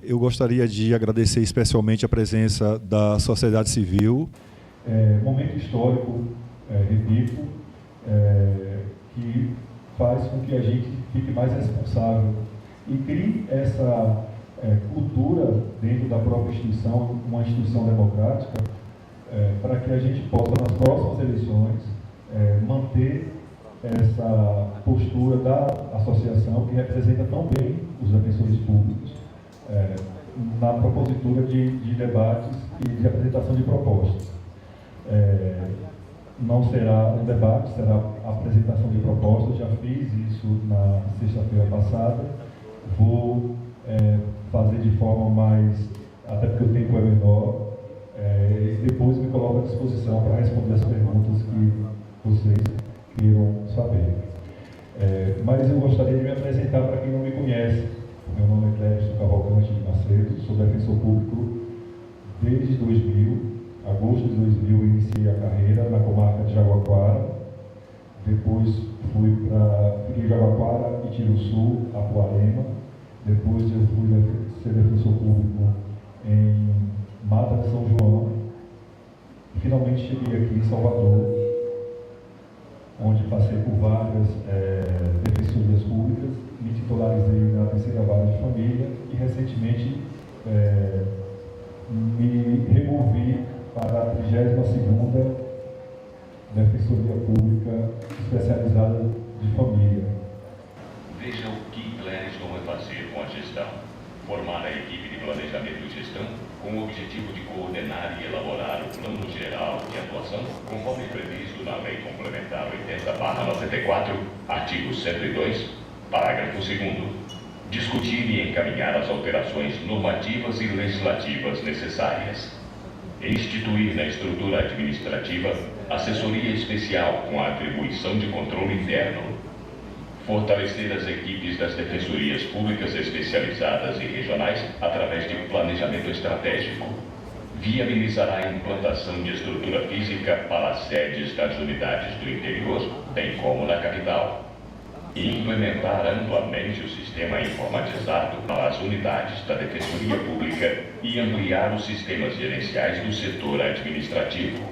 Eu gostaria de agradecer especialmente a presença da sociedade civil. Momento histórico, repito, que faz com que a gente fique mais responsável e crie essa cultura dentro da própria instituição, uma instituição democrática, para que a gente possa, nas próximas eleições, manter essa postura da associação que representa tão bem os defensores públicos na propositura de debates e de apresentação de propostas. Não será um debate, será a apresentação de propostas. Já fiz isso na sexta-feira passada. Vou fazer de forma mais, até porque o tempo é menor, e depois me coloco à disposição para responder as perguntas que vocês queiram saber. Mas eu gostaria de me apresentar para quem não me conhece. Meu nome é Clécio Cavalcante de Macedo, sou defensor público desde 2000. Agosto de 2000 iniciei a carreira na comarca de Jaguaquara, depois fiquei em Jaguaquara, Itiruçu, Apuarema, depois eu fui ser defensor público em Mata de São João, e finalmente cheguei aqui em Salvador, onde passei por várias defensorias públicas, me titularizei na terceira vara de família e recentemente me removi para a 32ª Defensoria Pública Especializada de Família. Veja o que Clériston vai fazer com a gestão. Formar a equipe de planejamento e gestão com o objetivo de coordenar e elaborar o plano geral de atuação, conforme previsto na Lei Complementar 80/94, artigo 102, parágrafo 2º. Discutir e encaminhar as alterações normativas e legislativas necessárias. Instituir na estrutura administrativa assessoria especial com a atribuição de controle interno. Fortalecer as equipes das defensorias públicas especializadas e regionais através de planejamento estratégico. Viabilizará a implantação de estrutura física para as sedes das unidades do interior, bem como na capital. Implementar amplamente o sistema informatizado para as unidades da Defensoria Pública e ampliar os sistemas gerenciais do setor administrativo.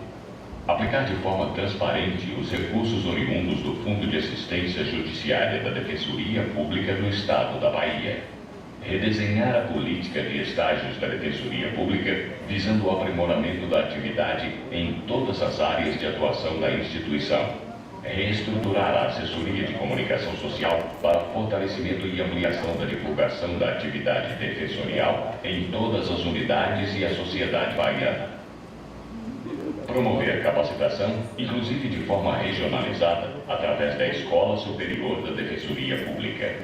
Aplicar de forma transparente os recursos oriundos do Fundo de Assistência Judiciária da Defensoria Pública do Estado da Bahia. Redesenhar a política de estágios da Defensoria Pública visando o aprimoramento da atividade em todas as áreas de atuação da instituição. Reestruturar a assessoria de comunicação social para fortalecimento e ampliação da divulgação da atividade defensorial em todas as unidades e a sociedade baiana. Promover capacitação, inclusive de forma regionalizada, através da Escola Superior da Defensoria Pública.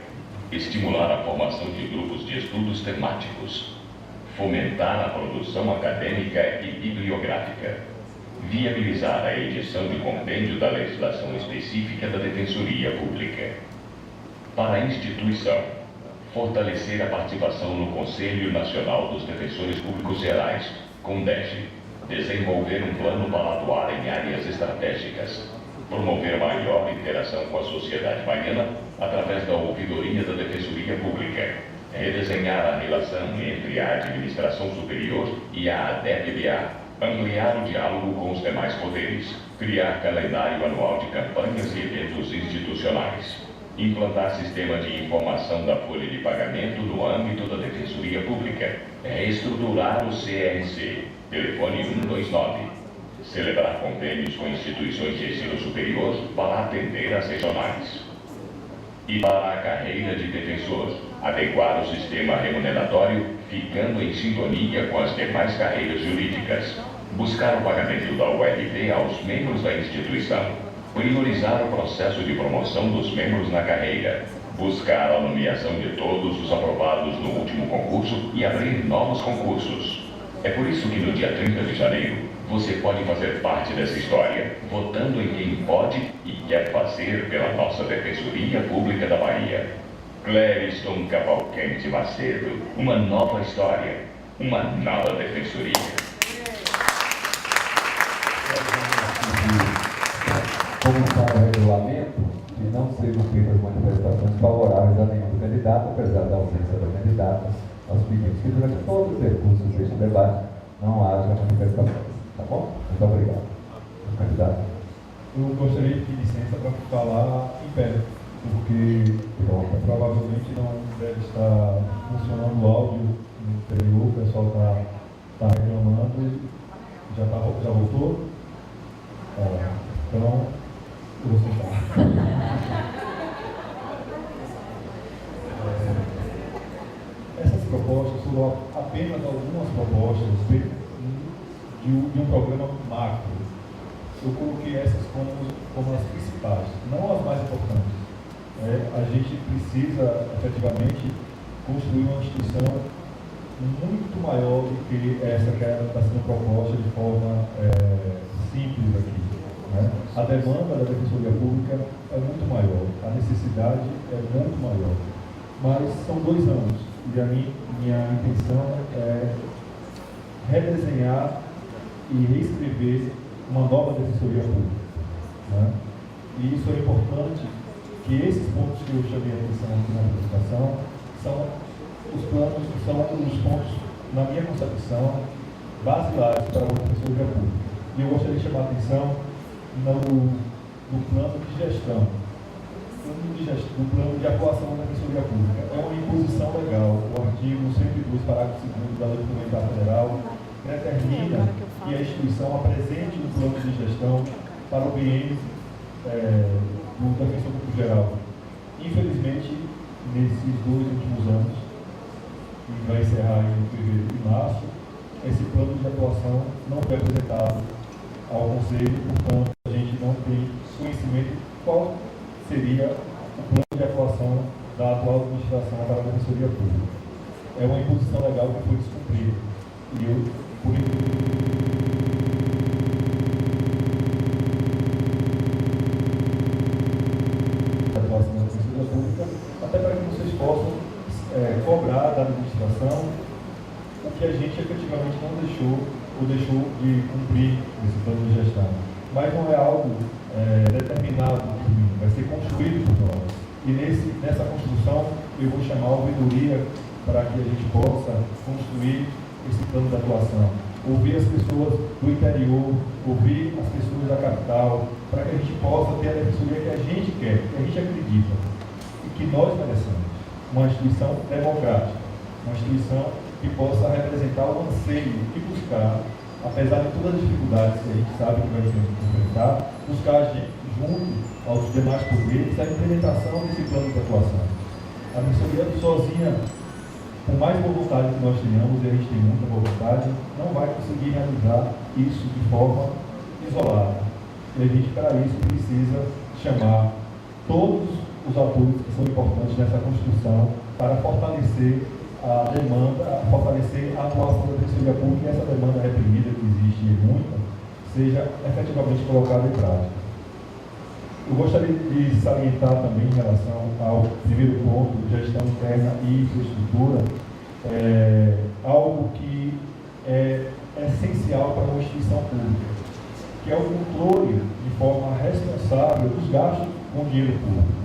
Estimular a formação de grupos de estudos temáticos. Fomentar a produção acadêmica e bibliográfica. Viabilizar a edição de compêndio da legislação específica da Defensoria Pública. Para a instituição, fortalecer a participação no Conselho Nacional dos Defensores Públicos Gerais, CONDEG. Desenvolver um plano para atuar em áreas estratégicas. Promover maior interação com a sociedade baiana através da ouvidoria da Defensoria Pública. Redesenhar a relação entre a administração superior e a ADEPBA. Ampliar o diálogo com os demais poderes, criar calendário anual de campanhas e eventos institucionais, implantar sistema de informação da folha de pagamento no âmbito da Defensoria Pública, reestruturar o CRC, telefone 129, celebrar convênios com instituições de ensino superior para atender as regionais. E para a carreira de defensor, adequar o sistema remuneratório, ficando em sintonia com as demais carreiras jurídicas. Buscar o pagamento da URP aos membros da instituição. Priorizar o processo de promoção dos membros na carreira. Buscar a nomeação de todos os aprovados no último concurso e abrir novos concursos. É por isso que no dia 30 de janeiro, você pode fazer parte dessa história, votando em quem pode e quer fazer pela nossa Defensoria Pública da Bahia. Clériston Cavalcante Macedo, uma nova história, uma nova defensoria. Como está o regulamento, de não serem feitas manifestações favoráveis a nenhum candidato, apesar da ausência da candidata, Nós pedimos que durante todos os recursos deste debate não haja manifestações. Tá bom? Muito obrigado. Candidato. Eu gostaria de pedir licença para falar em pé, porque provavelmente não deve estar funcionando o áudio no interior, o pessoal está reclamando e já voltou. Então, eu vou sentar. Essas propostas foram apenas algumas propostas de um programa macro. Eu coloquei essas como as principais, não as mais importantes. A gente precisa, efetivamente, construir uma instituição muito maior do que essa que está sendo proposta de forma simples aqui. Né? A demanda da Defensoria Pública é muito maior, a necessidade é muito maior. Mas são 2 anos e a minha intenção é redesenhar e reescrever uma nova Defensoria Pública. Né? E isso é importante, que esses pontos que eu chamei a atenção aqui na apresentação são os pontos, na minha concepção, basilares para uma Defensoria Pública. E eu gostaria de chamar a atenção no plano de gestão. Do plano de atuação da Defensoria Pública. É uma imposição legal. O artigo 102, parágrafo 2º da Lei Complementar Federal determina que a instituição apresente um plano de gestão para o biênio do Defensor Público Geral. Infelizmente, nesses 2 últimos anos, que vai encerrar em fevereiro e março, esse plano de atuação não foi apresentado ao Conselho, portanto, a gente não tem conhecimento qual seria o plano de atuação da atual administração para a Defensoria Pública. É uma imposição legal que foi descumprida. E eu, por atuação da Defensoria Pública, até para que vocês possam cobrar da administração o que a gente efetivamente não deixou ou deixou de cumprir esse plano de gestão. Mas não é algo determinado por mim, vai ser construído por nós. E nessa construção eu vou chamar a ouvidoria para que a gente possa construir esse plano de atuação. Ouvir as pessoas do interior, ouvir as pessoas da capital, para que a gente possa ter a defensoria que a gente quer, que a gente acredita e que nós merecemos. Uma instituição democrática, uma instituição que possa representar o anseio e buscar, apesar de todas as dificuldades que a gente sabe que vai enfrentar, buscar junto aos demais poderes a implementação desse plano de atuação. A Defensoria sozinha, por mais boa vontade que nós tenhamos, e a gente tem muita boa vontade, não vai conseguir realizar isso de forma isolada. E a gente, para isso, precisa chamar todos os atores que são importantes nessa construção para fortalecer a demanda, fortalecer a atuação da Defensoria Pública e essa demanda reprimida que existe e muita, seja efetivamente colocada em prática. Eu gostaria de salientar também em relação ao primeiro ponto, gestão interna e infraestrutura, algo que é essencial para uma instituição pública, que é o controle de forma responsável dos gastos com dinheiro público.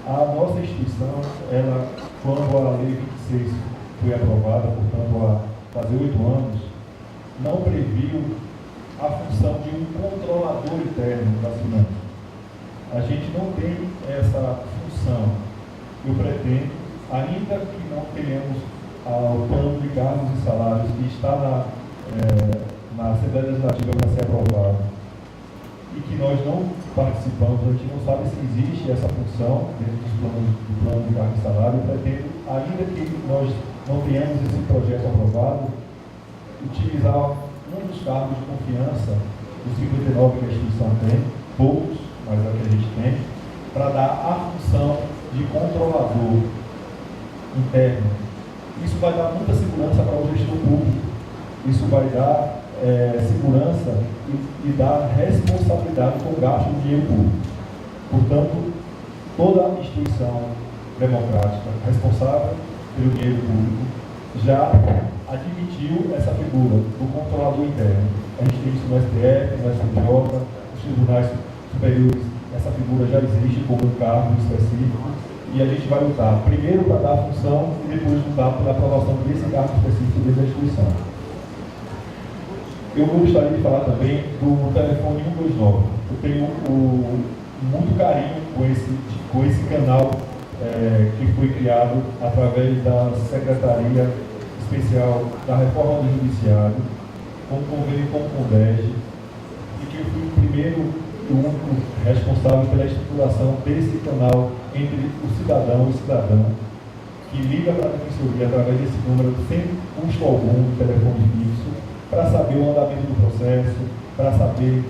A nossa instituição, ela, quando a Lei 26 foi aprovada, portanto, há quase 8 anos, não previu a função de um controlador interno das finanças. A gente não tem essa função. Eu pretendo, ainda que não tenhamos o plano de cargos e salários que está na Assembleia Legislativa para ser aprovado, e que nós não participamos, a gente não sabe se existe essa função dentro do plano de cargos e salário. Eu pretendo, ainda que nós não tenhamos esse projeto aprovado, utilizar um dos cargos de confiança, os 59 que a instituição tem, poucos, mas é o que a gente tem, para dar a função de controlador interno. Isso vai dar muita segurança para o gestor público, isso vai dar segurança e dar responsabilidade com o gasto do dinheiro público. Portanto, toda instituição democrática responsável pelo dinheiro público já admitiu essa figura do controlador interno. A gente tem isso no STF, no STJ, nos tribunais superiores, essa figura já existe como um cargo específico, e a gente vai lutar primeiro para dar a função e depois lutar pela aprovação desse cargo específico dentro da instituição. Eu gostaria de falar também do telefone 129. Eu tenho muito carinho com esse canal que foi criado através da Secretaria Especial da Reforma do Judiciário, com convênio com o CONDEG, e que eu fui o primeiro e único responsável pela estruturação desse canal entre o cidadão e o cidadão, que liga para a Defensoria através desse número sem custo algum de telefone fixo, para saber o andamento do processo, para saber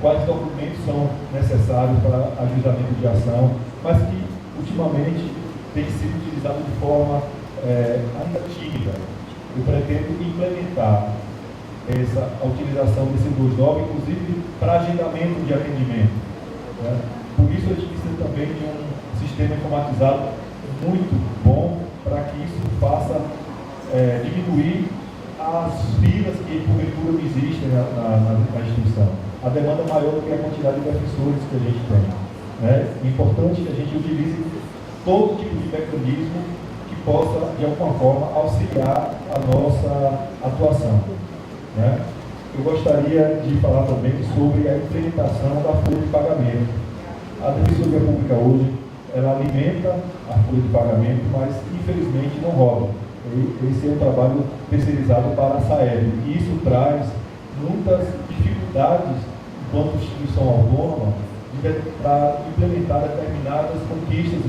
quais documentos são necessários para ajuizamento de ação, mas que ultimamente tem sido utilizado de forma ainda tímida. Eu pretendo implementar a utilização desse 129, inclusive para agendamento de atendimento. Né? Por isso a gente precisa também de um sistema informatizado muito bom para que isso faça diminuir as filas que porventura existem na instituição. A demanda é maior do que a quantidade de defensores que a gente tem. Né? É importante que a gente utilize todo tipo de mecanismo que possa, de alguma forma, auxiliar a nossa atuação. Né? Eu gostaria de falar também sobre a implementação da folha de pagamento. A Defensoria Pública hoje, ela alimenta a folha de pagamento, mas infelizmente não roda. Esse é um trabalho terceirizado para a SAEB, e isso traz muitas dificuldades enquanto instituição autônoma para implementar determinadas conquistas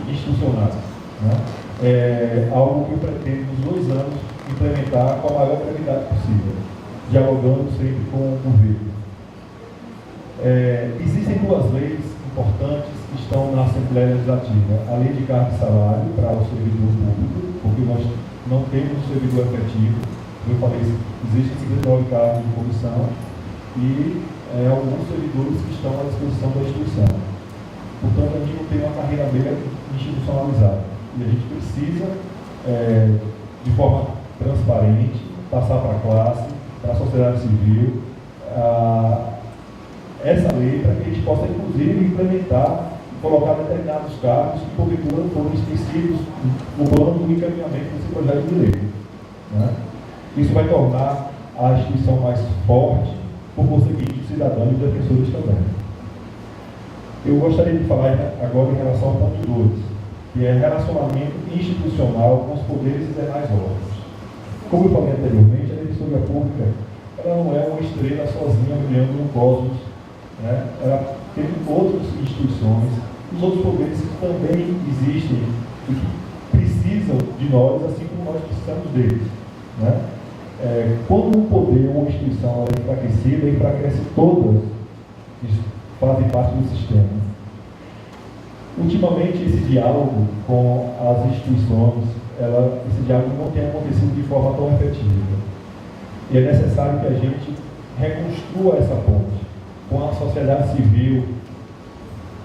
institucionais. Né? É algo que eu pretendo, nos 2 anos, implementar com a maior brevidade possível, dialogando sempre com o governo. Existem 2 leis importantes que estão na Assembleia Legislativa: a Lei de Cargo e Salário para o servidor público, porque nós não temos um servidor efetivo. Como eu falei, existem 59 cargos de comissão e alguns servidores que estão à disposição da instituição. Portanto, a gente não tem uma carreira meia institucionalizada. E a gente precisa, de forma transparente, passar para a classe, para a sociedade civil, essa lei, para que a gente possa, inclusive, implementar e colocar determinados cargos que, porventura, foram esquecidos no plano do encaminhamento desse projeto de lei. Né? Isso vai tornar a instituição mais forte, por conseguinte, os cidadãos e os defensores também. Eu gostaria de falar agora em relação ao ponto 2, que é relacionamento institucional com os poderes e demais órgãos. Como eu falei anteriormente, a Defensoria Pública ela não é uma estrela sozinha brilhando no cosmos. Né? Ela tem outras instituições, os outros poderes que também existem e que precisam de nós, assim como nós precisamos deles. Né? Quando um poder ou uma instituição é enfraquecida, enfraquece todas que fazem parte do sistema. Ultimamente, esse diálogo com as instituições, esse diálogo não tem acontecido de forma tão efetiva. E é necessário que a gente reconstrua essa ponte com a sociedade civil,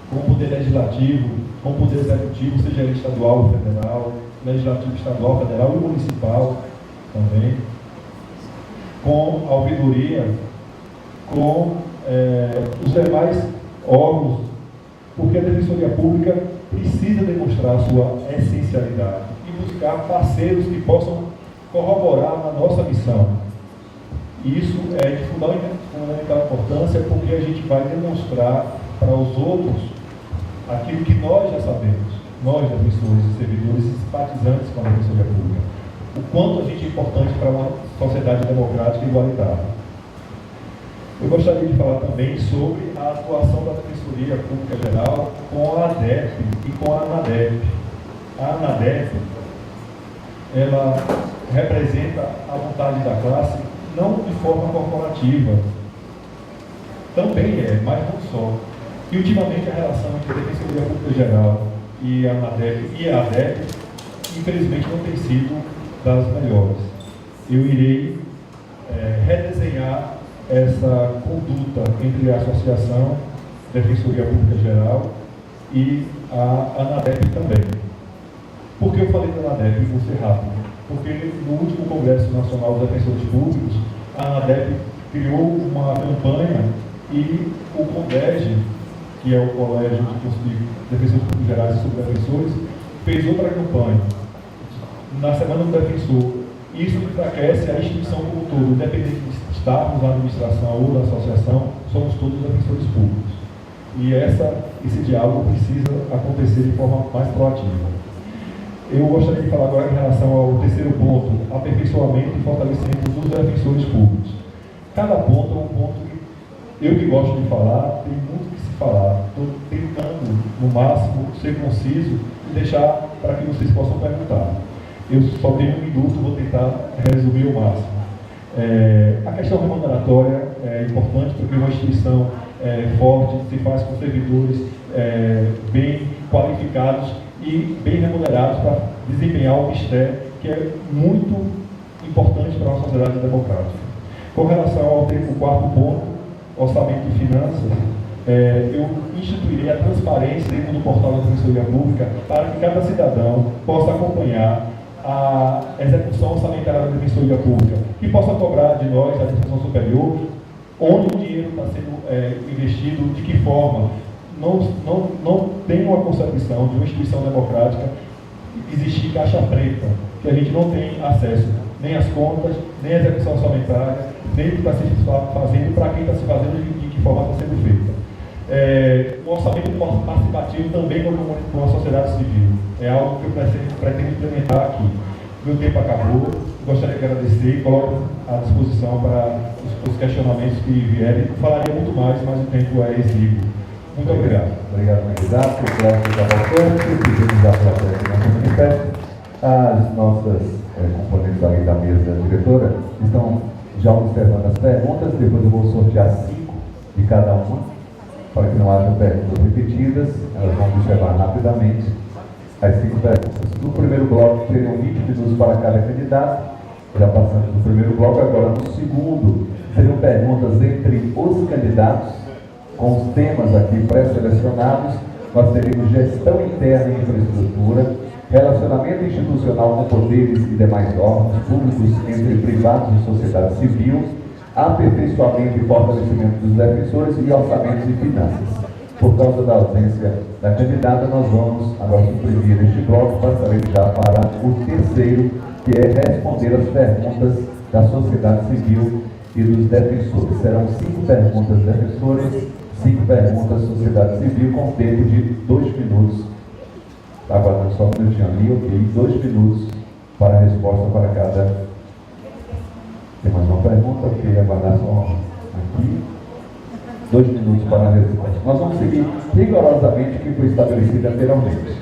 com o poder legislativo, com o poder executivo, seja ele estadual ou federal, legislativo estadual, federal e municipal também, com a ouvidoria, com os demais órgãos, porque a Defensoria Pública precisa demonstrar a sua essencialidade e buscar parceiros que possam corroborar na nossa missão. E isso é de fundamental importância, porque a gente vai demonstrar para os outros aquilo que nós já sabemos, nós, defensores e servidores e simpatizantes com a Defensoria Pública, o quanto a gente é importante para uma sociedade democrática e igualitária. Eu gostaria de falar também sobre a atuação da Defensoria Pública Geral com a ANADEP e com a ANADEP. A ANADEP, ela representa a vontade da classe não de forma corporativa, também mas não só. E ultimamente a relação entre a Defensoria Pública Geral e a ANADEP e a ADEP, infelizmente, não tem sido das melhores. Eu irei redesenhar essa conduta entre a Associação Defensoria Pública Geral e a ANADEP também. Por que eu falei da ANADEP? Vou ser rápido. Porque no último Congresso Nacional dos Defensores Públicos, a ANADEP criou uma campanha e o CONDEG, que é o Colégio de Defensores Públicos Gerais e Subdefensores, fez outra campanha na Semana do Defensor. Isso enfraquece a instituição como um todo, independente de estarmos na administração ou na associação, somos todos defensores públicos. E esse diálogo precisa acontecer de forma mais proativa. Eu gostaria de falar agora em relação ao terceiro ponto, aperfeiçoamento e fortalecimento dos defensores públicos. Cada ponto é um ponto que eu que gosto de falar, tem muito que se falar. Estou tentando, no máximo, ser conciso e deixar para que vocês possam perguntar. Eu só tenho 1 minuto, vou tentar resumir o máximo. A questão remuneratória é importante porque uma instituição forte se faz com servidores bem qualificados e bem remunerados para desempenhar o mistério, que é muito importante para uma sociedade democrática. Com relação ao quarto ponto, orçamento e finanças, eu instituirei a transparência dentro do portal da Defensoria Pública para que cada cidadão possa acompanhar a execução orçamentária da Defensoria Pública, que possa cobrar de nós, a administração superior, onde o dinheiro está sendo investido, de que forma. Não tem uma concepção de uma instituição democrática existir caixa preta, que a gente não tem acesso nem às contas, nem à execução orçamentária, nem o que está se fazendo, para quem está se fazendo e de que forma está sendo feita. O orçamento participativo também com a sociedade civil. É algo que eu pretendo implementar aqui. Meu tempo acabou, gostaria de agradecer e coloco à disposição para os questionamentos que vierem. Falaria muito mais, mas o tempo é exíguo. Muito obrigado. Obrigado, candidato. Pedimos a plateia que não se manifeste. As nossas componentes ali da mesa diretora estão já observando as perguntas. Depois eu vou sortear 5 de cada uma, para que não haja perguntas repetidas. Elas vão observar rapidamente as 5 perguntas. No primeiro bloco, seriam 20 minutos para cada candidato. Já passamos no primeiro bloco, agora no segundo, seriam perguntas entre os candidatos, com os temas aqui pré-selecionados. Nós teremos gestão interna e infraestrutura, relacionamento institucional com poderes e demais órgãos públicos entre privados e sociedade civil, aperfeiçoamento e fortalecimento dos defensores e orçamentos e finanças. Por causa da ausência da candidata, nós vamos agora suprimir este bloco, passaremos já para o terceiro, que é responder as perguntas da sociedade civil e dos defensores. Serão 5 perguntas defensores, 5 perguntas sociedade civil, com tempo de 2 minutos. Aguardando só um minutinho ali, ok? 2 minutos para a resposta para cada. Tem mais uma pergunta? Ok, aguardar só aqui. 2 minutos para a resposta. Nós vamos seguir rigorosamente o que foi estabelecido anteriormente.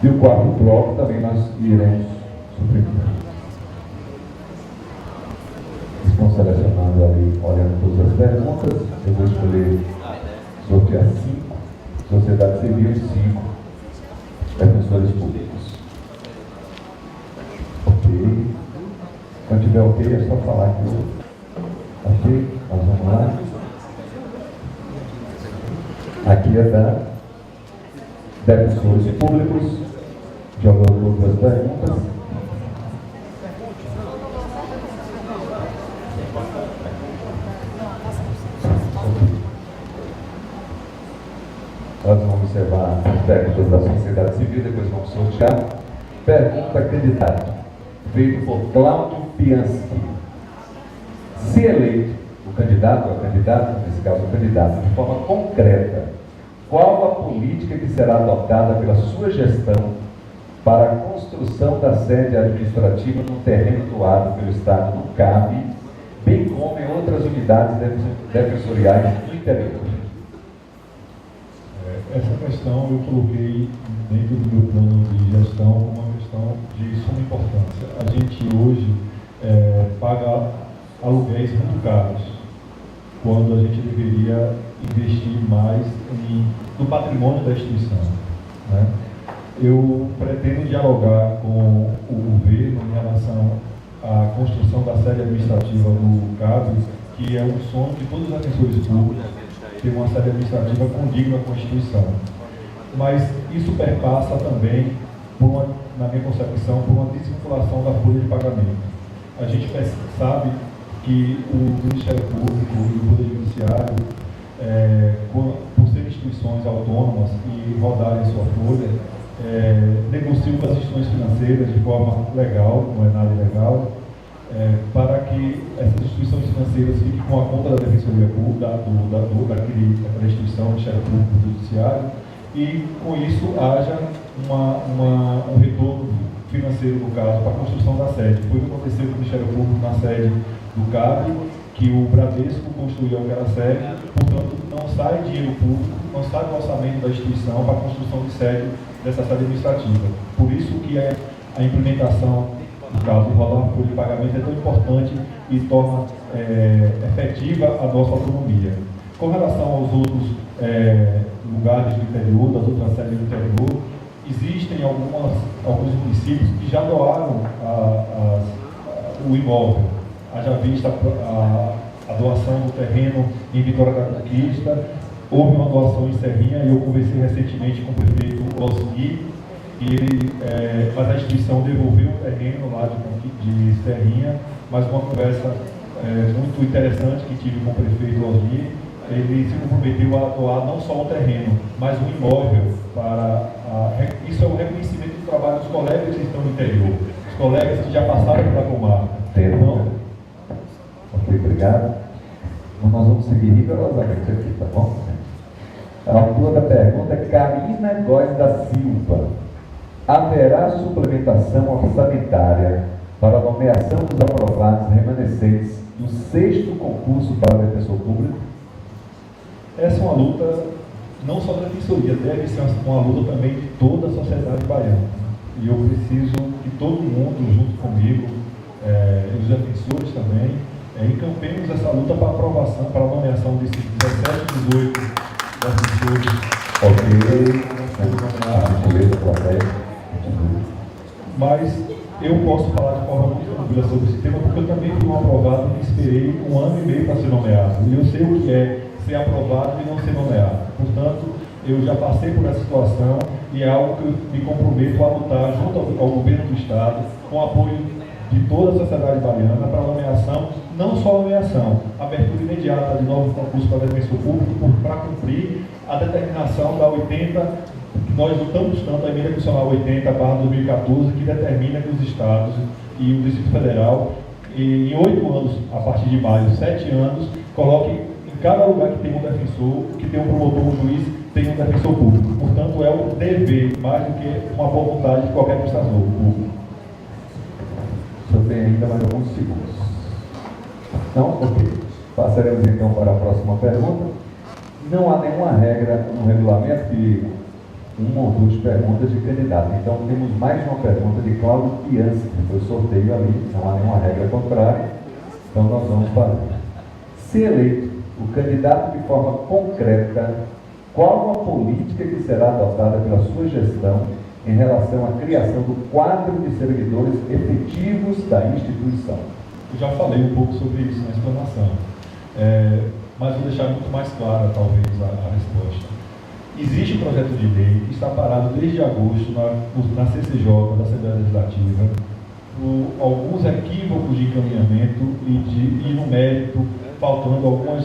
E o quarto bloco também nós iremos suprimir. Estão selecionando ali, olhando todas as perguntas. Eu vou escolher sortear 5, sociedade civil 5, defensores públicos. Ok. Quando tiver ok, é só falar aqui. Ok, nós vamos lá. Aqui é da defensores públicos. Jogou todas as perguntas. Nós vamos observar as perguntas da sociedade civil, depois vamos sortear. Pergunta candidato, feito por Cláudio Piansky. Se eleito o candidato ou a candidata, nesse caso o candidato, de forma concreta, qual a política que será adotada pela sua gestão para a construção da sede administrativa no terreno doado pelo Estado do CAB, bem como em outras unidades defensoriais do interior? Essa questão eu coloquei dentro do meu plano de gestão como uma questão de suma importância. A gente hoje paga aluguéis muito caros, quando a gente deveria investir mais no patrimônio da instituição, né? Eu pretendo dialogar com o governo em relação à construção da sede administrativa do CAB, que é um sonho de todos os defensores públicos, ter uma sede administrativa condigna com a instituição. Mas isso perpassa também, na minha concepção, por uma desvinculação da folha de pagamento. A gente sabe que o Ministério Público e o Poder Judiciário por serem instituições autônomas e rodarem sua folha, negociam com as instituições financeiras de forma legal, não é nada ilegal, para que essas instituições financeiras fiquem com a conta da Defensoria Pública, daquela instituição, do Ministério Público do Judiciário, e com isso haja um retorno financeiro, no caso, para a construção da sede. Foi o que aconteceu com o Ministério Público na sede do CAB, que o Bradesco construiu aquela sede, portanto, não sai dinheiro público, não sai do orçamento da instituição para a construção de sede dessa sede administrativa. Por isso que a implementação, no caso, do rodar folha de pagamento é tão importante e torna efetiva a nossa autonomia. Com relação aos outros lugares do interior, das outras sedes do interior, existem alguns municípios que já doaram o imóvel. Haja vista a doação do terreno em Vitória da Conquista, houve uma doação em Serrinha, e eu conversei recentemente com o prefeito Osni, mas a instituição devolveu o terreno lá de Serrinha, mas uma conversa muito interessante que tive com o prefeito Osni, ele se comprometeu a doar não só o terreno, mas um imóvel isso é um reconhecimento do trabalho dos colegas que estão no interior, os colegas que já passaram pela comarca. Ok, obrigado. Nós vamos seguir rigorosamente aqui, tá bom? A autora da pergunta é Karina Góes da Silva. Haverá suplementação orçamentária para a nomeação dos aprovados remanescentes do 6º concurso para defensor público? Essa é uma luta não só da Defensoria, deve ser uma luta também de toda a sociedade baiana. E eu preciso que todo mundo, junto comigo, os defensores também, encampemos essa luta para aprovação, para a nomeação desses 17, 18 defensores. Mas eu posso falar de forma muito tranquila sobre esse tema, porque eu também fui um aprovado e esperei 1 ano e meio para ser nomeado. E eu sei o que é ser aprovado e não ser nomeado. Portanto, eu já passei por essa situação e é algo que eu me comprometo a lutar junto ao governo do Estado, com o apoio de toda a sociedade baiana, para a nomeação, não só a nomeação, abertura imediata de novos concursos para defensor público, para cumprir a determinação da 80, que nós lutamos tanto, a emenda constitucional 80/2014, que determina que os estados e o Distrito Federal, em 8 anos, a partir de maio, 7 anos, coloquem em cada lugar que tem um defensor, que tem um promotor, um juiz, tem um defensor público. Portanto, é um dever, mais do que uma boa vontade de qualquer prestador público. O senhor tem ainda mais alguns segundos. Não? Ok. Passaremos então para a próxima pergunta. Não há nenhuma regra no regulamento que um ou duas perguntas de candidato. Então, temos mais uma pergunta de Cláudio Piança, que foi sorteio ali, não há nenhuma regra contrária. Então, nós vamos fazer. Se eleito o candidato de forma concreta, qual a política que será adotada pela sua gestão em relação à criação do quadro de servidores efetivos da instituição? Eu já falei um pouco sobre isso na explanação, mas vou deixar muito mais clara, talvez, a resposta. Existe um projeto de lei que está parado desde agosto na CCJ, da Assembleia Legislativa, por alguns equívocos de encaminhamento e no mérito, faltando algumas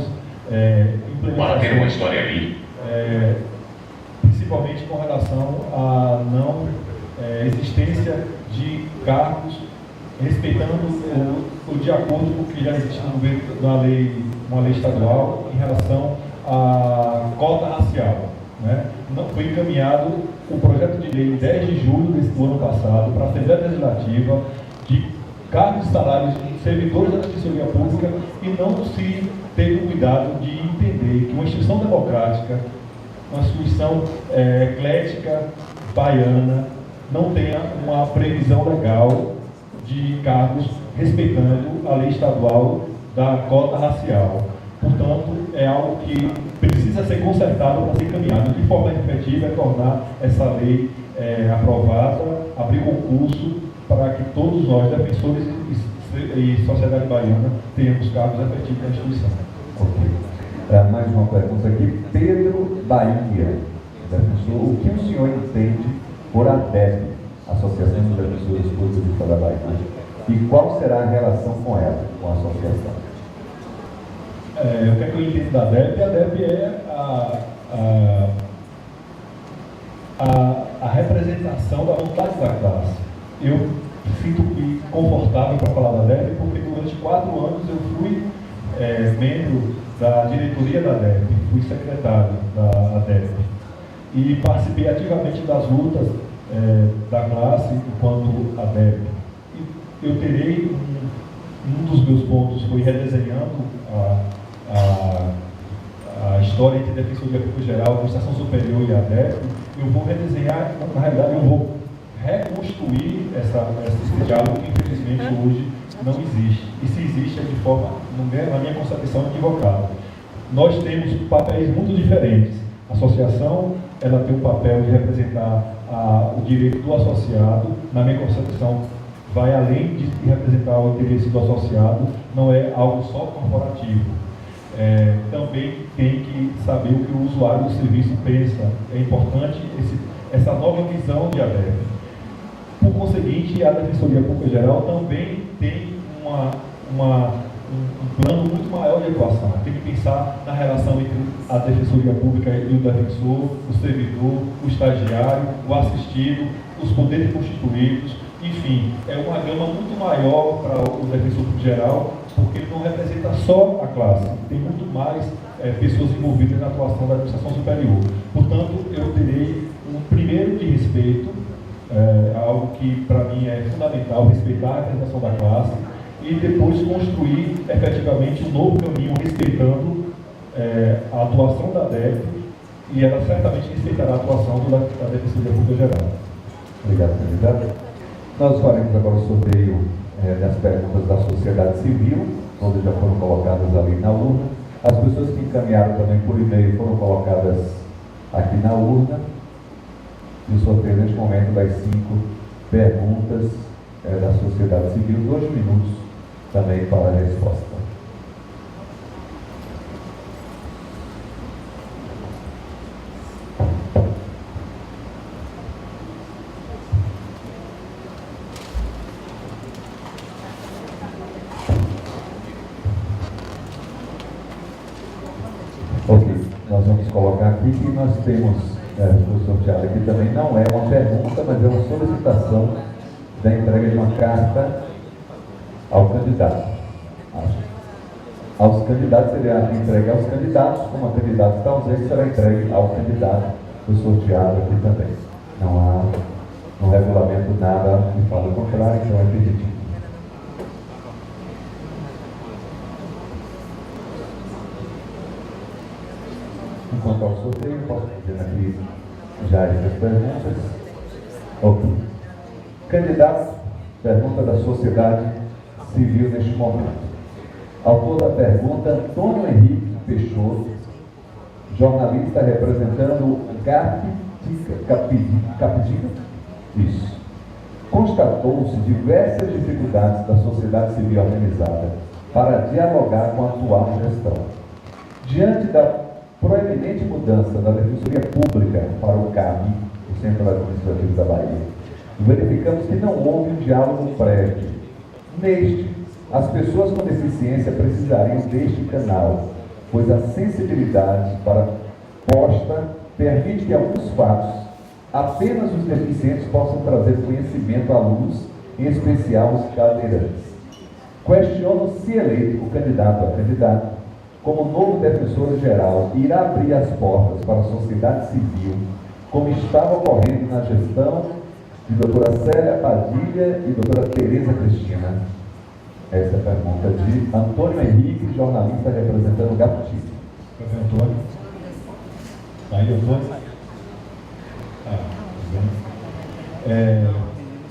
implementações. Para ter uma história ali. Principalmente com relação à não existência de cargos, respeitando o de acordo com o que já existe uma lei estadual em relação à cota racial. Né? Não foi encaminhado o projeto de lei em 10 de julho do ano passado para a Assembleia Legislativa de cargos e salários de servidores da Defensoria Pública, e não se teve o cuidado de entender que uma instituição democrática, uma instituição eclética baiana, não tenha uma previsão legal de cargos respeitando a lei estadual da cota racial. Portanto, é algo que precisa ser consertado para ser encaminhado. De forma efetiva, é tornar essa lei aprovada, abrir concurso para que todos nós, defensores e sociedade baiana, tenhamos cargos efetivos na instituição. Ok. Mais uma pergunta aqui. Pedro Bahia, defensor, o que o senhor entende por ADEB, Associação dos Defensores Públicos do Estado da Bahia, e qual será a relação com ela, com a associação? O que é que eu entendo da DEP? A DEP é a representação da vontade da classe. Eu sinto-me confortável para falar da DEP porque durante 4 anos eu fui membro da diretoria da DEP, fui secretário da DEP e participei ativamente das lutas da classe enquanto a DEP. E eu terei um dos meus pontos foi redesenhando a história entre Defensoria Pública Geral, Administração Superior e a DEP. Eu vou redesenhar, na realidade eu vou reconstruir esse diálogo que infelizmente hoje não existe. E se existe é de forma, na minha concepção, equivocada. Nós temos papéis muito diferentes. A associação, ela tem o papel de representar o direito do associado. Na minha concepção, vai além de representar o interesse do associado, não é algo só corporativo. Também tem que saber o que o usuário do serviço pensa. É importante essa nova visão de ADEP. Por conseguinte, a Defensoria Pública Geral também tem um plano muito maior de atuação. Tem que pensar na relação entre a Defensoria Pública e o defensor, o servidor, o estagiário, o assistido, os poderes constituídos. Enfim, é uma gama muito maior para o defensor público geral, porque ele não representa só a classe, tem muito mais pessoas envolvidas na atuação da administração superior. Portanto, eu terei um primeiro de respeito, algo que para mim é fundamental, respeitar a representação da classe, e depois construir efetivamente um novo caminho, respeitando a atuação da DEP, e ela certamente respeitará a atuação da Defensoria Pública Geral. Obrigado, candidato. Nós faremos agora o sorteio das perguntas da sociedade civil, onde já foram colocadas ali na urna. As pessoas que encaminharam também por e-mail foram colocadas aqui na urna. E o sorteio neste momento das 5 perguntas da sociedade civil, 2 minutos também para a resposta. Nós vamos colocar aqui que nós temos, o sorteado aqui também não é uma pergunta, mas é uma solicitação da entrega de uma carta ao candidato. Aos candidatos seria entregue aos candidatos, como a candidata está ausente, será entregue ao candidato, o sorteado aqui também. Não há no regulamento nada que fala o contrário, então é permitido. Enquanto ao sorteio, posso fazer aqui já essas perguntas. Ok. Candidato, pergunta da sociedade civil neste momento. Autor da pergunta, Antônio Henrique Peixoto, jornalista representando o Capidinga. Isso. Constatou-se diversas dificuldades da sociedade civil organizada para dialogar com a atual gestão. Diante da proeminente mudança da Defensoria Pública para o CAB, o Centro Administrativo da Bahia, verificamos que não houve um diálogo prévio. Neste, as pessoas com deficiência precisariam deste canal, pois a sensibilidade para posta permite que alguns fatos apenas os deficientes possam trazer conhecimento à luz, em especial os cadeirantes. Questiono se eleito o candidato a candidato, como novo defensor-geral, irá abrir as portas para a sociedade civil, como estava ocorrendo na gestão de doutora Célia Padilha e doutora Tereza Cristina. Essa é a pergunta de Antônio Henrique, jornalista representando o Gaputinho. Café Antônio. Aí, Antônio.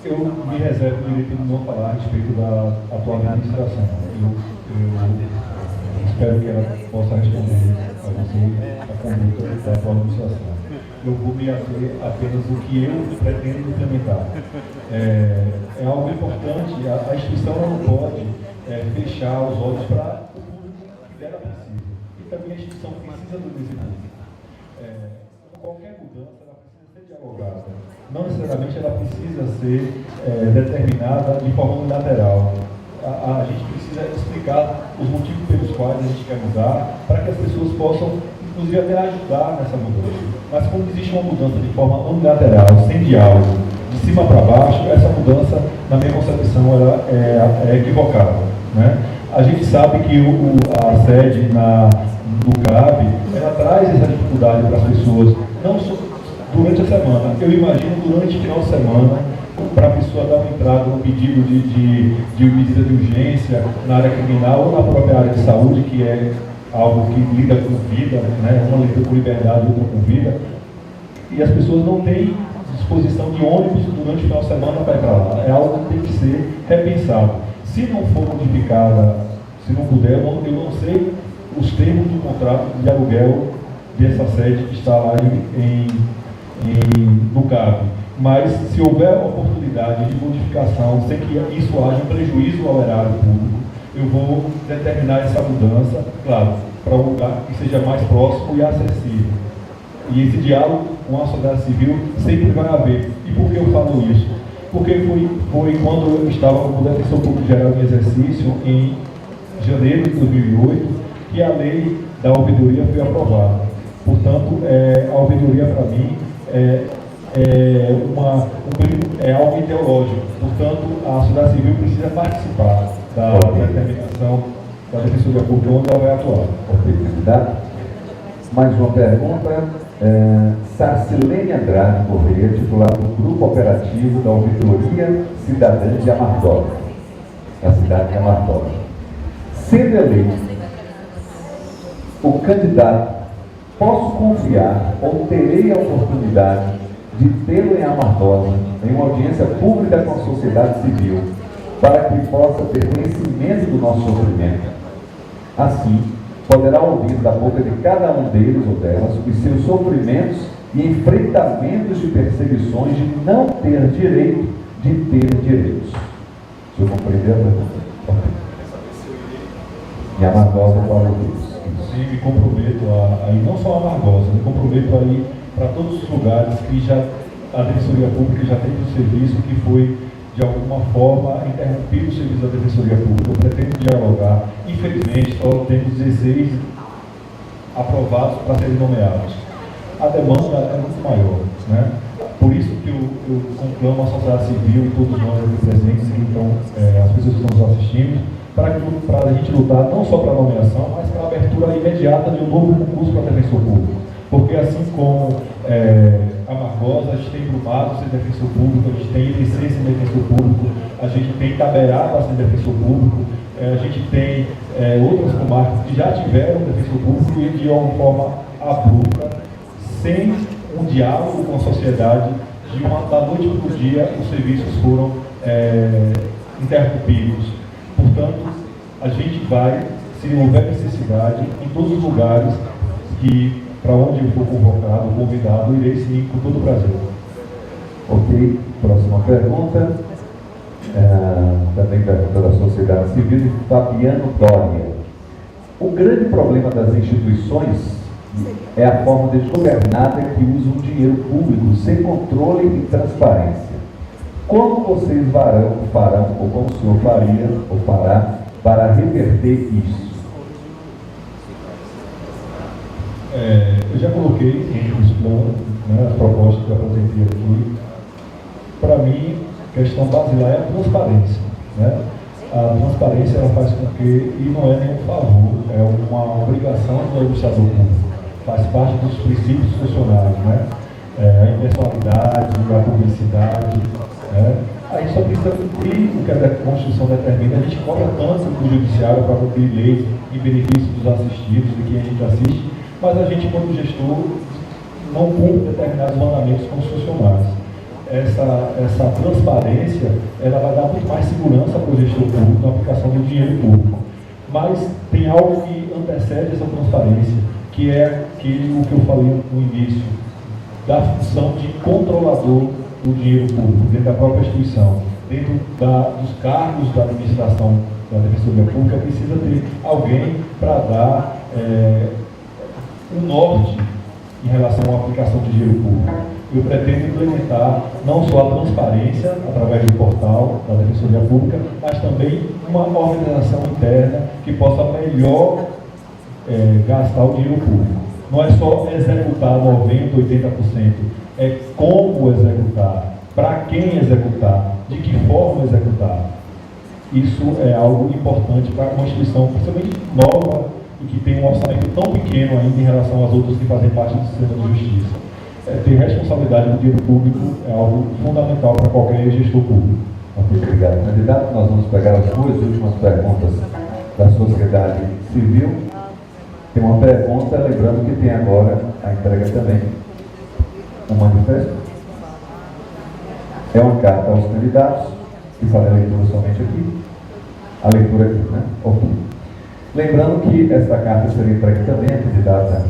Eu me reservo o direito de não falar a respeito da atual administração. Eu espero que ela possa responder a você a conduta da atual administração. Eu vou me ater apenas do que eu pretendo implementar. É algo importante, a instituição não pode fechar os olhos para o público que dela precisa. E também a instituição precisa do desse público. Qualquer mudança, ela precisa ser dialogada. Não necessariamente ela precisa ser determinada de forma unilateral. a gente precisa explicar os motivos pelos quais a gente quer mudar, para que as pessoas possam, inclusive, até ajudar nessa mudança. Mas quando existe uma mudança de forma unilateral, sem diálogo, de cima para baixo, essa mudança, na minha concepção, ela é equivocada, né? A gente sabe que a sede do CAB, ela traz essa dificuldade para as pessoas, não só durante a semana, eu imagino durante o final de semana, para a pessoa dar uma entrada no pedido de medida de urgência na área criminal ou na própria área de saúde, que é algo que lida com vida, né? Uma lida com liberdade, outra com vida, e as pessoas não têm disposição de ônibus durante o final de semana para ir para lá. É algo que tem que ser repensado. Se não for modificada, se não puder, eu não sei os termos do contrato de aluguel dessa sede que está lá no CAB. Mas se houver uma oportunidade de modificação, sem que isso haja um prejuízo ao erário público, eu vou determinar essa mudança, claro, para um lugar que seja mais próximo e acessível. E esse diálogo com a sociedade civil sempre vai haver. E por que eu falo isso? Porque foi quando eu estava como defensor público geral em exercício, em janeiro de 2008, que a lei da ouvidoria foi aprovada. Portanto, a ouvidoria, para mim, é algo ideológico. Portanto, a sociedade civil precisa participar da determinação da Defensoria Pública, onde ela vai atuar. Oportunidade. Mais uma pergunta. Sarcilene Andrade Correia, titular do Grupo Operativo da Ouvidoria Cidadã de Amargosa, da cidade de Amargosa. Sendo eleito o candidato, posso confiar ou terei a oportunidade de tê-lo em Amargosa, em uma audiência pública com a sociedade civil, para que possa ter conhecimento do nosso sofrimento. Assim, poderá ouvir da boca de cada um deles ou delas os seus sofrimentos e enfrentamentos de perseguições de não ter direito de ter direitos. Se eu compreender a pergunta. Em Amargosa para ouvir isso. Sim, me comprometo a ir não só a Amargosa, me comprometo a ir para todos os lugares que já a Defensoria Pública já tem um serviço que foi, de alguma forma, interrompido o serviço da Defensoria Pública. Eu pretendo dialogar. Infelizmente, só temos 16 aprovados para serem nomeados. A demanda é muito maior, né? Por isso que eu conclamo a sociedade civil e todos nós aqui presentes, então, as pessoas que estão nos assistindo, para a gente lutar não só para a nomeação, mas para a abertura imediata de um novo concurso para defensor público. Porque assim como Amargosa, a gente tem Brumado sem defensor público, a gente tem IPC sem defensor público, a gente tem Itaberaba sem defensor público, a gente tem outras comarcas que já tiveram defensor público e de uma forma abrupta, sem um diálogo com a sociedade, da noite para o dia os serviços foram interrompidos. Portanto, a gente vai, se houver necessidade, em todos os lugares para onde eu for convocado, convidado, irei sim com todo o prazer. Ok, próxima pergunta. Também pergunta da sociedade civil, de Fabiano Dória. O grande problema das instituições é a forma desgovernada que usa o dinheiro público sem controle e transparência. Como vocês farão, ou como o senhor faria, ou fará, para reverter isso? Eu já coloquei entre os planos, né, as propostas que eu apresentei aqui. Para mim, a questão basilar é a transparência, né? A transparência ela faz com que, e não é nenhum favor, é uma obrigação do administrador público, faz parte dos princípios funcionais, né? A impessoalidade, a publicidade, né? A gente só precisa cumprir o que a Constituição determina. A gente cobra tanto do Judiciário para cumprir leis em benefício dos assistidos, de quem a gente assiste, mas a gente, quando gestor, não cumpre determinados mandamentos com os funcionários. Essa transparência, ela vai dar muito mais segurança para o gestor público na aplicação do dinheiro público. Mas tem algo que antecede essa transparência, que é o que eu falei no início, da função de controlador do dinheiro público, dentro da própria instituição. Dentro dos cargos da administração da Defensoria Pública, precisa ter alguém para dar um norte em relação à aplicação de dinheiro público. eu pretendo implementar não só a transparência através do portal da Defensoria Pública, mas também uma organização interna que possa melhor gastar o dinheiro público. Não é só executar 90%, 80%, é como executar, para quem executar, de que forma executar. Isso é algo importante para uma instituição, principalmente nova, e que tem um orçamento tão pequeno ainda em relação às outras que fazem parte do sistema de justiça. Ter responsabilidade do dinheiro público é algo fundamental para qualquer gestor público. Muito obrigado, candidato. Nós vamos pegar as duas últimas perguntas da sociedade civil. Tem uma pergunta, lembrando que tem agora a entrega também. Um manifesto. É uma carta aos candidatos, que farei a leitura somente aqui. A leitura aqui, né? Ok. Lembrando que esta carta será entregue também à candidata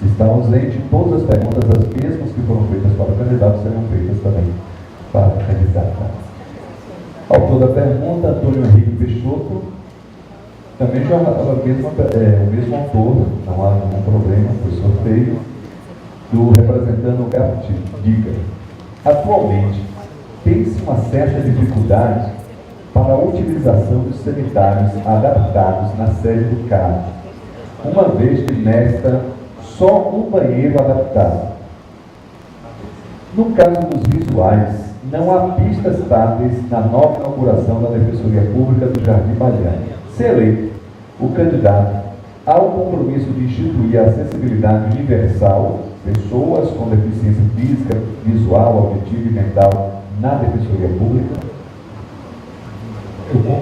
está ausente. Todas as perguntas, as mesmas que foram feitas para o candidato, serão feitas também para a candidata. Autor da pergunta, Antônio Henrique Peixoto, também já o mesmo autor, não há nenhum problema, foi sorteio, do representante Roberto Diga. Atualmente, tem-se uma certa dificuldade para a utilização dos sanitários adaptados na sede do CAD, uma vez que nesta só um banheiro adaptado. No caso dos visuais, não há pistas táteis na nova inauguração da Defensoria Pública do Jardim Baliani. Se eleito, o candidato, há o compromisso de instituir a acessibilidade universal, pessoas com deficiência física, visual, auditiva e mental, na Defensoria Pública.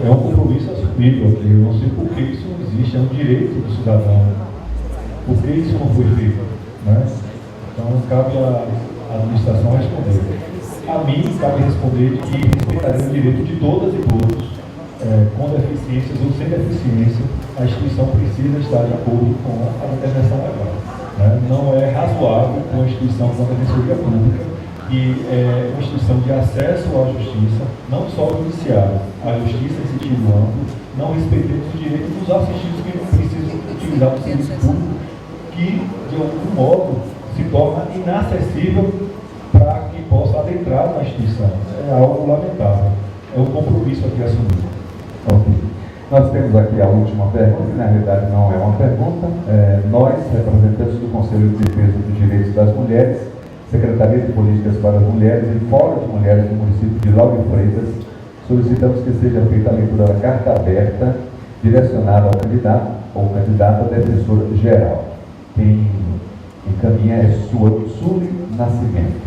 É um compromisso assumível. Eu não sei por que isso não existe, é um direito do cidadão. Por que isso não foi feito? Né? Então, cabe à administração responder. A mim, cabe responder que respeitaria o direito de todas e todos, com deficiências ou sem deficiência. A instituição precisa estar de acordo com a determinação legal. Né? Não é razoável com a instituição como a Defensoria Pública, que é uma instituição de acesso à justiça, não só ao judiciário, à justiça em sentido amplo, não respeitemos o direito dos assistidos que não precisam utilizar o serviço público, que, de algum modo, se torna inacessível para que possa adentrar na instituição. É algo lamentável. É um compromisso aqui assumido. Ok. Nós temos aqui a última pergunta, que na realidade não é uma pergunta. Nós, representantes do Conselho de Defesa dos Direitos das Mulheres, Secretaria de Políticas para as Mulheres e Fórum de Mulheres do município de Lauro de Freitas, solicitamos que seja feita a leitura da carta aberta direcionada ao candidato ou candidata defensora geral. Quem encaminha é Suli Nascimento.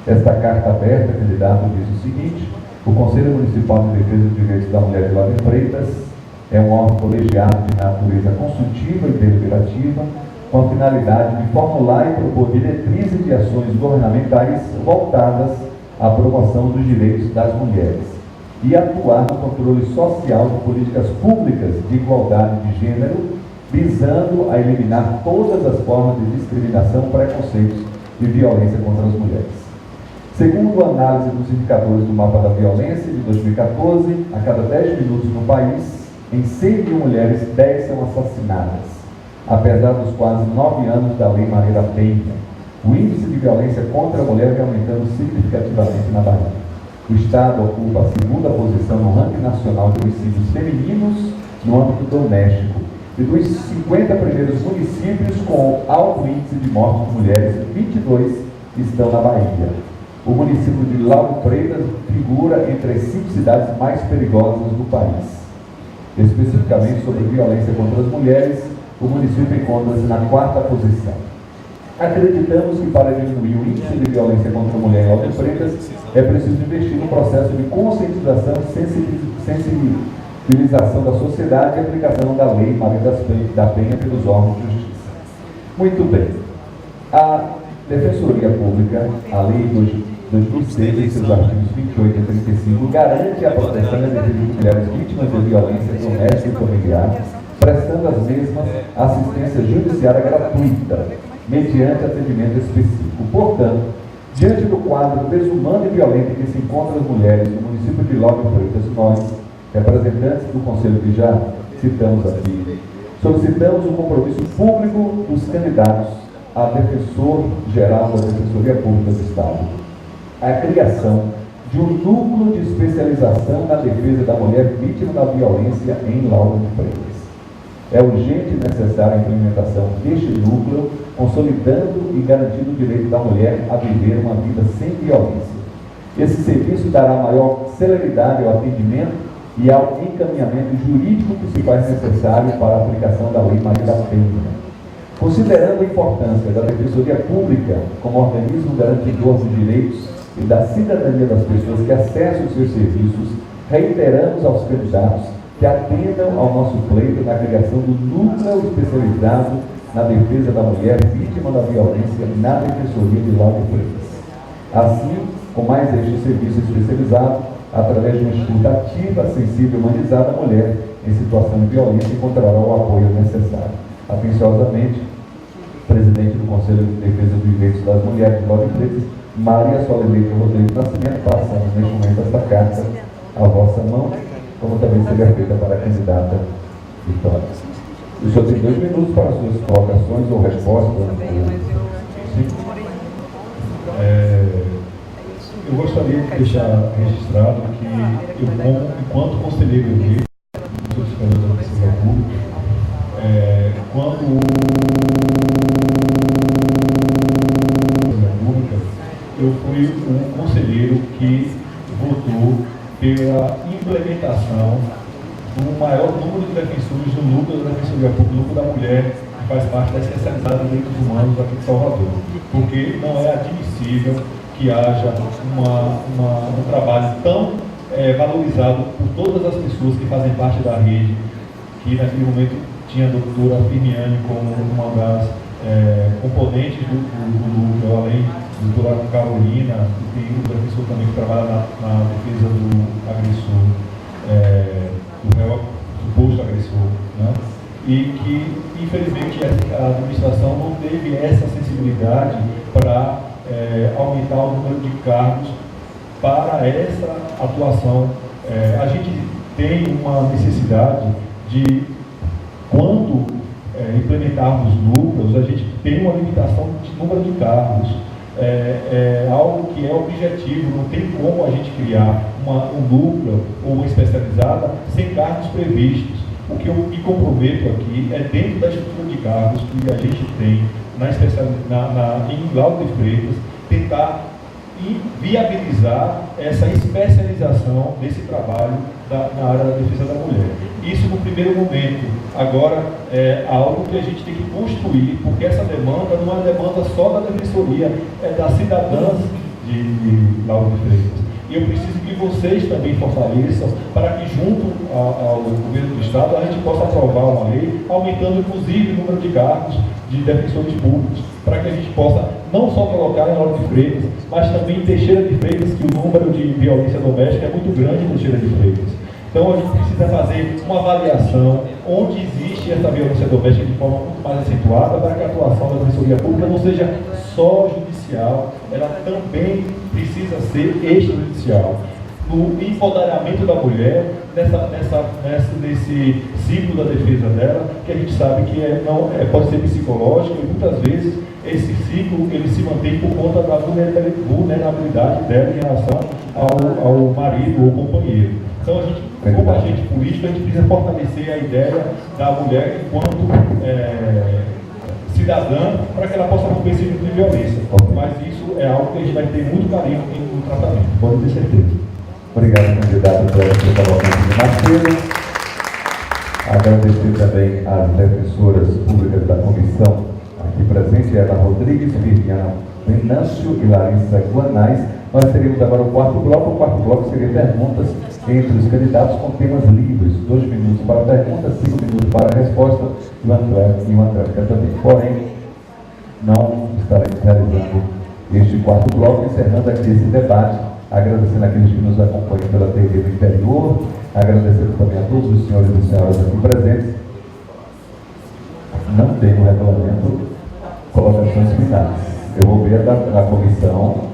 Esta carta aberta, candidato, diz o seguinte: o Conselho Municipal de Defesa dos Direitos da Mulher de Lauro de Freitas é um órgão colegiado de natureza consultiva e deliberativa, com a finalidade de formular e propor diretrizes de ações governamentais voltadas à promoção dos direitos das mulheres e atuar no controle social de políticas públicas de igualdade de gênero, visando a eliminar todas as formas de discriminação, preconceitos e violência contra as mulheres. Segundo a análise dos indicadores do Mapa da Violência de 2014, a cada 10 minutos no país, em 100 mil mulheres, 10 são assassinadas. Apesar dos quase 9 anos da Lei Maria da Penha, o índice de violência contra a mulher vem aumentando significativamente na Bahia. O Estado ocupa a segunda posição no ranking nacional de homicídios femininos no âmbito doméstico. E dos 50 primeiros municípios com alto índice de mortes de mulheres, 22 estão na Bahia. O município de Lauro Freitas figura entre as 5 cidades mais perigosas do país. Especificamente sobre violência contra as mulheres, o município encontra-se na 4ª posição. Acreditamos que para diminuir o índice de violência contra a mulher em Lauro Freitas, é preciso investir no processo de conscientização e sensibilização da sociedade e aplicação da Lei Maria da Penha pelos órgãos de justiça. Muito bem. A Defensoria Pública, a Lei 2006, em seus artigos 28 e 35, garante a proteção e a defesa de mulheres vítimas de violência doméstica e familiar, prestando às mesmas assistência judiciária gratuita, mediante atendimento específico. Portanto, diante do quadro desumano e violento em que se encontram as mulheres no município de Lauro de Freitas, nós, representantes do Conselho que já citamos aqui, solicitamos o compromisso público dos candidatos a Defensor-Geral da Defensoria Pública do Estado a criação de um núcleo de especialização na defesa da mulher vítima da violência em Lauro de Freitas. É urgente e necessária a implementação deste núcleo, consolidando e garantindo o direito da mulher a viver uma vida sem violência. Esse serviço dará maior celeridade ao atendimento e ao encaminhamento jurídico que se faz necessário para a aplicação da Lei Maria da Penha. Considerando a importância da Defensoria Pública como organismo garantidor dos direitos e da cidadania das pessoas que acessam os seus serviços, reiteramos aos candidatos que atendam ao nosso pleito na criação do núcleo especializado na defesa da mulher vítima da violência na Defensoria de Lauro de Freitas. Assim, com mais este serviço especializado, através de uma escuta ativa, sensível e humanizada, a mulher em situação de violência encontrará o apoio necessário. Atenciosamente, presidente do Conselho de Defesa dos Direitos das Mulheres de Lauro de Freitas, Maria Soledade Rodrigues Nascimento, passamos neste momento esta carta à vossa mão, como também seria feita para a candidata Vitória. O senhor tem 2 minutos para suas colocações ou respostas. Eu gostaria de deixar registrado que eu, enquanto conselheiro eleito, sou fiscal da Defensoria Pública, quando eu fui um conselheiro que votou pela implementação do maior número de defensores do núcleo da Defensoria Pública, núcleo da mulher, que faz parte da especializada de direitos humanos aqui de Salvador. Porque não é admissível que haja um trabalho tão valorizado por todas as pessoas que fazem parte da rede, que naquele momento tinha a doutora Firmiane como uma das componentes do núcleo, além da doutora Carolina, e tem um professor também que trabalha na defesa do agressor, do réu suposto agressor, né? E que, infelizmente, a administração não teve essa sensibilidade para aumentar o número de cargos para essa atuação. A gente tem uma necessidade de, quando implementarmos núcleos, a gente tem uma limitação de número de cargos. Algo que é objetivo, não tem como a gente criar um núcleo ou uma especializada sem cargos previstos. O que eu me comprometo aqui é, dentro da estrutura de cargos que a gente tem em Lauro de Freitas, tentar viabilizar essa especialização desse trabalho na área da defesa da mulher. Isso no primeiro momento. Agora, é algo que a gente tem que construir, porque essa demanda não é demanda só da defensoria, é das cidadãs de Lauro de Freitas. E eu preciso que vocês também fortaleçam para que, junto ao governo do Estado, a gente possa aprovar uma lei, aumentando inclusive o número de cargos de defensores públicos, para que a gente possa não só colocar em Lauro de Freitas, mas também em Teixeira de Freitas, que o número de violência doméstica é muito grande em Teixeira de Freitas. Então a gente precisa fazer uma avaliação onde existe essa violência doméstica de forma muito mais acentuada, para que a atuação da Defensoria Pública não seja só judicial, ela também precisa ser extrajudicial. No empoderamento da mulher, nesse ciclo da defesa dela, que a gente sabe que pode ser psicológico, e muitas vezes esse ciclo ele se mantém por conta da vulnerabilidade dela em relação ao marido ou companheiro. Então, como agente político, a gente precisa fortalecer a ideia da mulher enquanto cidadã, para que ela possa romper esse tipo de violência. Mas isso é algo que a gente vai ter muito carinho no tratamento, pode ter certeza. Obrigado, candidato, pela sua colocação de mais cedo. Agradecer também às defensoras públicas da comissão aqui presente, Ela Rodrigues, Viviana Venâncio e Larissa Guanais. Nós teremos agora o quarto bloco. O quarto bloco seria perguntas entre os candidatos com temas livres. 2 minutos para a pergunta, 5 minutos para a resposta e uma tréplica também. Porém, não estaremos realizando este quarto bloco, encerrando aqui esse debate, agradecendo aqueles que nos acompanham pela TV do interior, agradecendo também a todos os senhores e senhoras aqui presentes. Não tem no regulamento colocações finais. Eu vou ver a comissão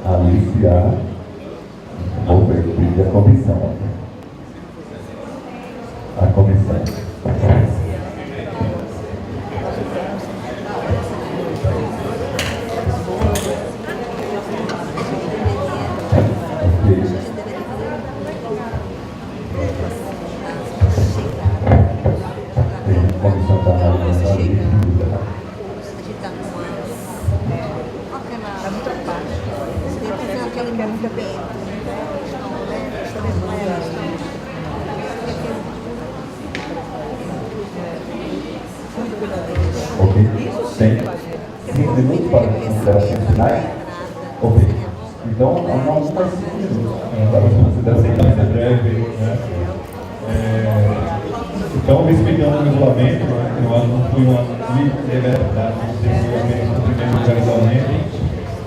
aliciar, vou ver a comissão. A comissão. Ok. Tem 5 minutos para as considerações finais? Ok. Então, não mais 5 minutos para as considerações breve, né? Então, respeitando o regulamento, né? Eu acho que não foi uma liberdade de apenas cumprimento do regulamento.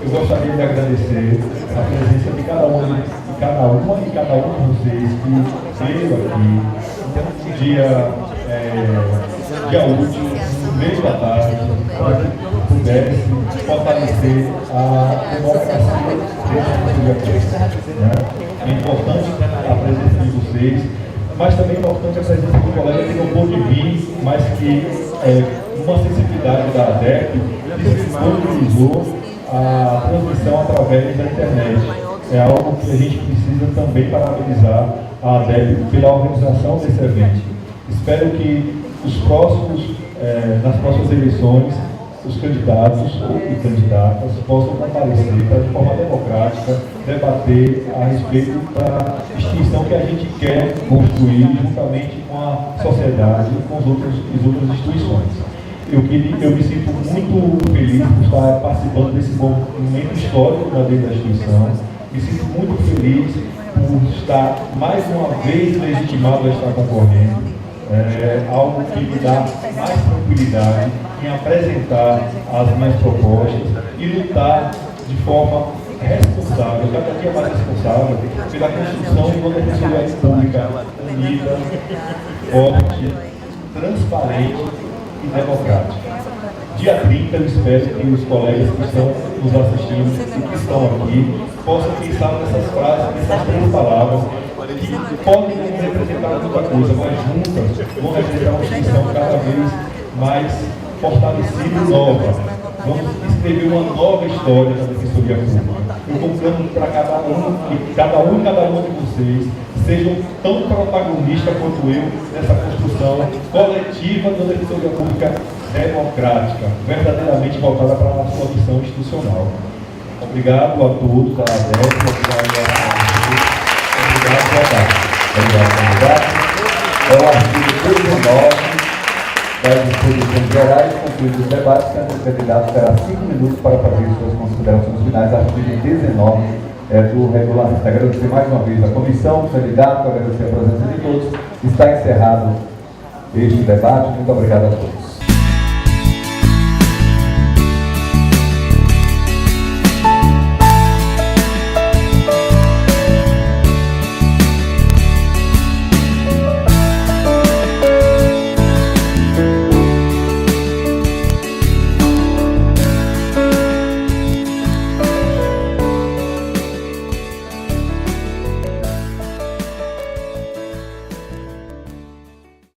Eu gostaria de agradecer a presença de cada uma de vocês que veio aqui no dia útil, no meio da tarde, para que pudesse fortalecer a democracia desse dia, né? É importante a presença de vocês, mas também é importante a presença do colega que não pôde vir, mas que uma sensibilidade da ADEC disponibilizou a transmissão através da internet. É algo que a gente precisa também parabenizar a ADEC pela organização desse evento. Espero que nas próximas eleições, os candidatos e candidatas possam comparecer para, de forma democrática, debater a respeito da extinção que a gente quer construir juntamente com a sociedade e com as outras instituições. Eu me sinto muito feliz por estar participando desse momento histórico da dentro da instituição. Me sinto muito feliz por estar mais uma vez legitimado a estar concorrendo. Algo que me dá mais tranquilidade em apresentar as minhas propostas e lutar de forma responsável, cada dia mais responsável, pela construção de uma defensoria pública unida, forte, transparente e democrática. Dia 30, eu espero que os colegas que estão nos assistindo e que estão aqui possam pensar nessas frases, nessas 3 palavras, que podem representar muita coisa, mas juntas vão representar uma instituição cada vez mais fortalecida e nova. Vamos escrever uma nova história da Defensoria Pública. Eu convido para cada um e cada uma de vocês sejam tão protagonistas quanto eu nessa construção coletiva da Defensoria Pública democrática, verdadeiramente voltada para a sua missão institucional. Obrigado a todos, a ADEC, obrigado, boa tarde. Obrigado, candidato. É o artigo 19 das disposições gerais, concluídos os debates, sendo o candidato terá 5 minutos para fazer suas considerações finais, artigo 19 do regulamento. Agradecer mais uma vez a comissão, o candidato, agradecer a presença de todos. Está encerrado este debate. Muito obrigado a todos.